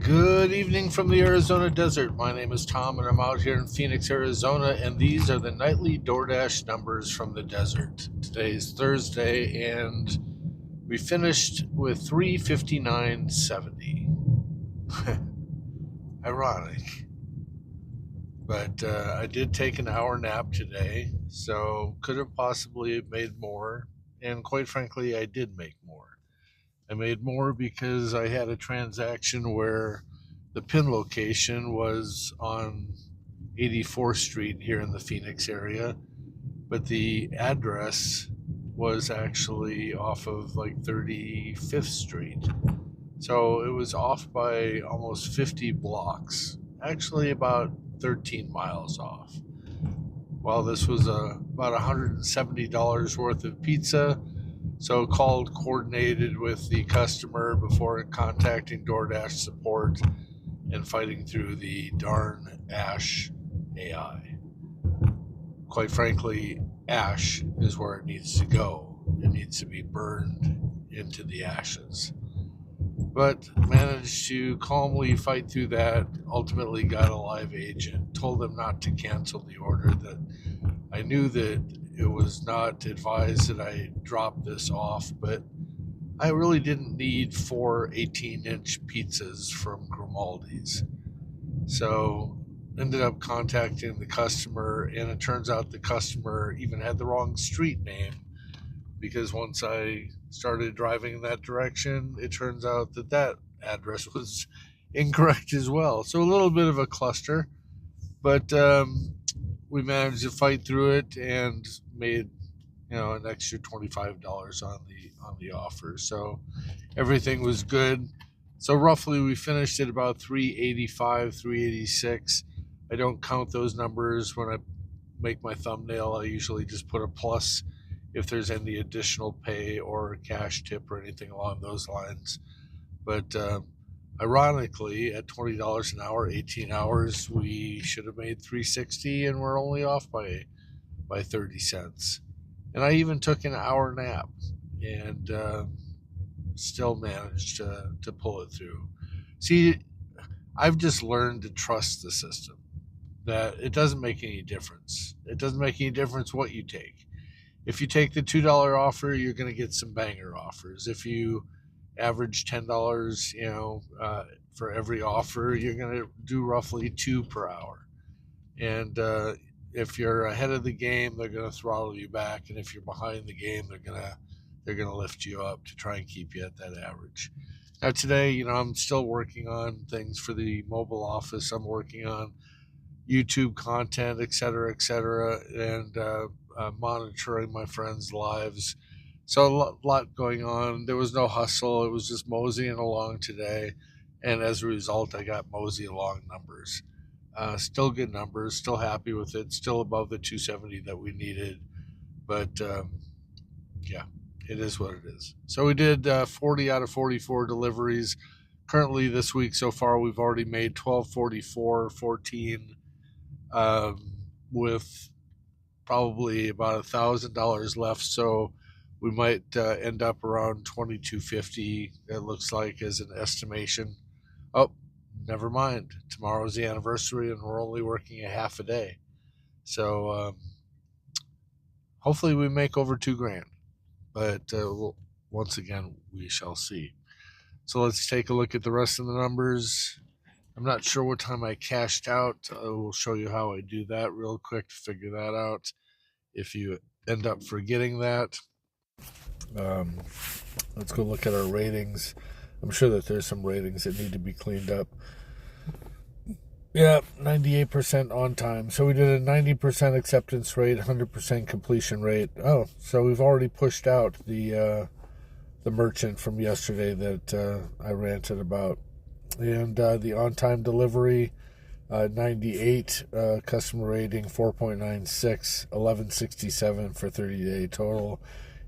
Good evening from the Arizona desert. My name is Tom and I'm out here in Phoenix, Arizona, and these are the nightly DoorDash numbers from the desert. Today's Thursday and we finished with 359.70. Ironic. But I did take an hour nap today, so could have possibly made more, and quite frankly, I did make more. I made more because I had a transaction where the pin location was on 84th Street here in the Phoenix area, but the address was actually off of like 35th Street. So it was off by almost 50 blocks, actually about 13 miles off. Well, this was about $170 worth of pizza. So called, coordinated with the customer before contacting DoorDash support and fighting through the darn ash AI. Quite frankly, ash is where it needs to go. It needs to be burned into the ashes. But managed to calmly fight through that, ultimately got a live agent, told them not to cancel the order, that I knew that it was not advised that I drop this off, but I really didn't need 4 18-inch pizzas from Grimaldi's. So ended up contacting the customer, and it turns out the customer even had the wrong street name, because once I started driving in that direction, it turns out that that address was incorrect as well. So a little bit of a cluster, but we managed to fight through it and made an extra $25 on the offer. So everything was good. So roughly we finished at about 385, 386. I don't count those numbers when I make my thumbnail. I usually just put a plus if there's any additional pay or cash tip or anything along those lines. But ironically, at $20 an hour, 18 hours, we should have made 360, and we're only off by 30 cents. And I even took an hour nap and still managed to pull it through. See, I've just learned to trust the system, that it doesn't make any difference. It doesn't make any difference what you take. If you take the $2 offer, you're going to get some banger offers. If you average $10, for every offer, you're going to do roughly 2 per hour. And if you're ahead of the game, they're going to throttle you back, and if you're behind the game, they're going to lift you up to try and keep you at that average. Now today, I'm still working on things for the mobile office. I'm working on YouTube content, et cetera, and monitoring my friends' lives. So a lot going on. There was no hustle. It was just moseying along today. And as a result, I got mosey along numbers. Still good numbers, still happy with it, still above the 270 that we needed. But yeah, it is what it is. So we did 40 out of 44 deliveries. Currently this week so far, we've already made 1244, 14, with probably about $1,000 left. So we might end up around 2250. It looks like, as an estimation. Oh, never mind. Tomorrow's the anniversary, and we're only working a half a day. So hopefully we make over $2,000. But once again, we shall see. So let's take a look at the rest of the numbers. I'm not sure what time I cashed out. I will show you how I do that real quick to figure that out, if you end up forgetting that. Let's go look at our ratings. I'm sure that there's some ratings that need to be cleaned up. Yeah, 98% on time. So we did a 90% acceptance rate, 100% completion rate. Oh, so we've already pushed out the merchant from yesterday that I ranted about. And the on-time delivery, 98, customer rating 4.96, 1167 for 30-day total,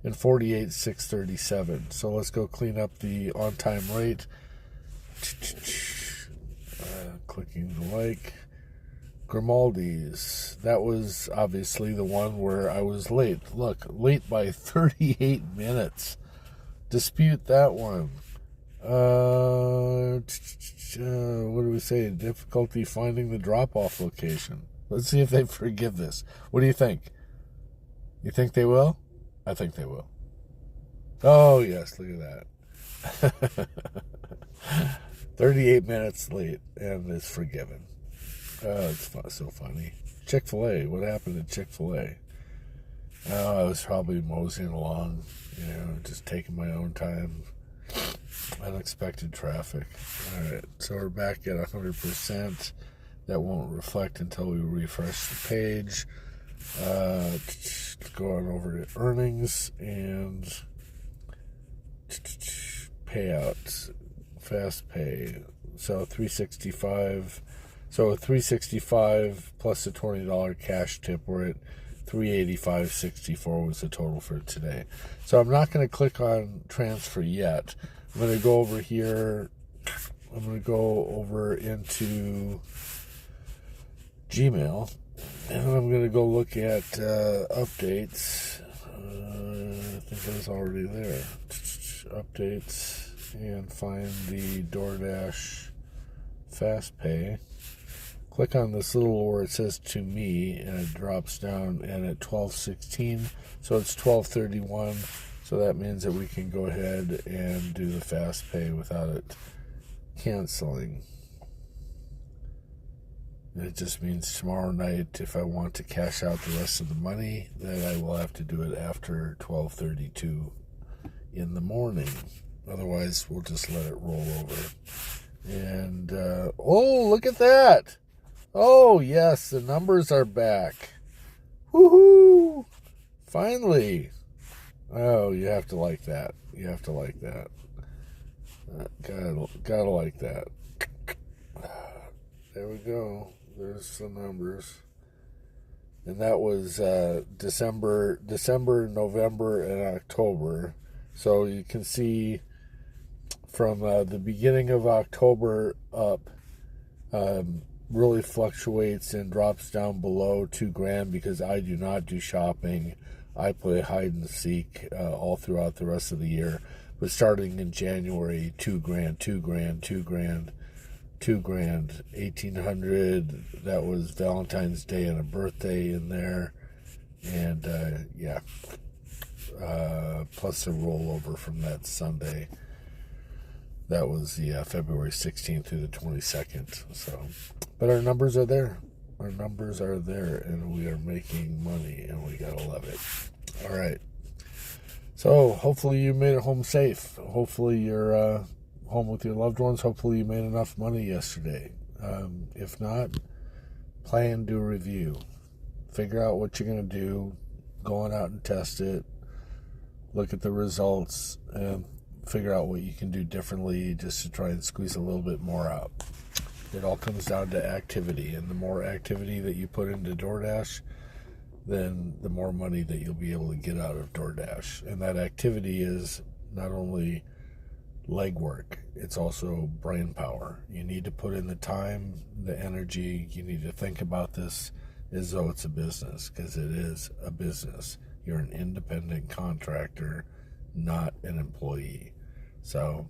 and 48,637. So let's go clean up the on-time rate. Clicking the like. Grimaldi's, that was obviously the one where I was late. Look, late by 38 minutes. Dispute that one. what do we say? Difficulty finding the drop-off location. Let's see if they forgive this. What do you think? You think they will? I think they will. Oh, yes, look at that. 38 minutes late, and it's forgiven. Oh, it's so funny. Chick-fil-A. What happened to Chick-fil-A? Oh, I was probably moseying along, just taking my own time. Unexpected traffic. All right, so we're back at 100%. That won't reflect until we refresh the page. Go on over to earnings and payouts. Fast pay. So 365. So 365 plus the $20 cash tip. We're at 385.64 was the total for today. So I'm not going to click on transfer yet. I'm going to go over here. I'm going to go over into Gmail, and I'm going to go look at updates. I think that's already there. Updates, and find the DoorDash Fast Pay. Click on this little where it says to me, and it drops down, and at 12:16, so it's 12:31. So that means that we can go ahead and do the fast pay without it canceling. It just means tomorrow night, if I want to cash out the rest of the money, then I will have to do it after 12:32 in the morning. Otherwise, we'll just let it roll over. And, oh, look at that. Oh, yes, the numbers are back. Woohoo! Finally. Oh, you have to like that. You have to like that. Gotta like that. There we go. There's the numbers. And that was December, November, and October. So you can see from the beginning of October up, really fluctuates and drops down below $2,000 because I do not do shopping. I play hide and seek all throughout the rest of the year. But starting in January, $2,000, $2,000, $1,800. That was Valentine's Day and a birthday in there, and plus a rollover from that Sunday. That was the February 16th through the 22nd. So, but our numbers are there. Our numbers are there, and we are making money, and we gotta love it. All right. So hopefully you made it home safe. Hopefully you're home with your loved ones. Hopefully you made enough money yesterday. If not, plan, do a review. Figure out what you're going to do. Go on out and test it. Look at the results and figure out what you can do differently just to try and squeeze a little bit more out. It all comes down to activity, and the more activity that you put into DoorDash, then the more money that you'll be able to get out of DoorDash. And that activity is not only legwork, it's also brain power. You need to put in the time, the energy. You need to think about this as though it's a business, because it is a business. You're an independent contractor, not an employee. So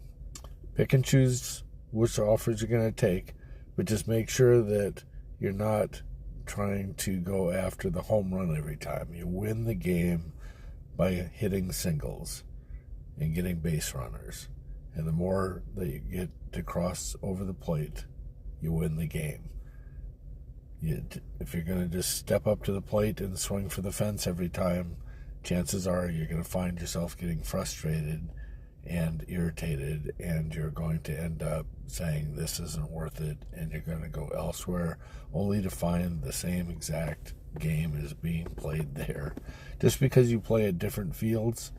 pick and choose which offers you're going to take, but just make sure that you're not trying to go after the home run every time. You win the game by hitting singles and getting base runners. And the more that you get to cross over the plate, you win the game. If you're going to just step up to the plate and swing for the fence every time, chances are you're going to find yourself getting frustrated and irritated, and you're going to end up saying this isn't worth it, and you're going to go elsewhere only to find the same exact game is being played there. Just because you play at different fields,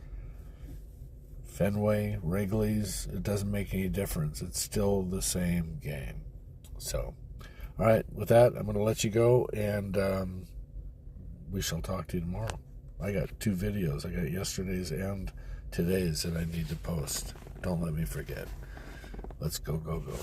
Fenway, Wrigley's, it doesn't make any difference. It's still the same game. So, all right, with that, I'm going to let you go, and we shall talk to you tomorrow. I got 2 videos. I got yesterday's and today's that I need to post. Don't let me forget. Let's go, go, go.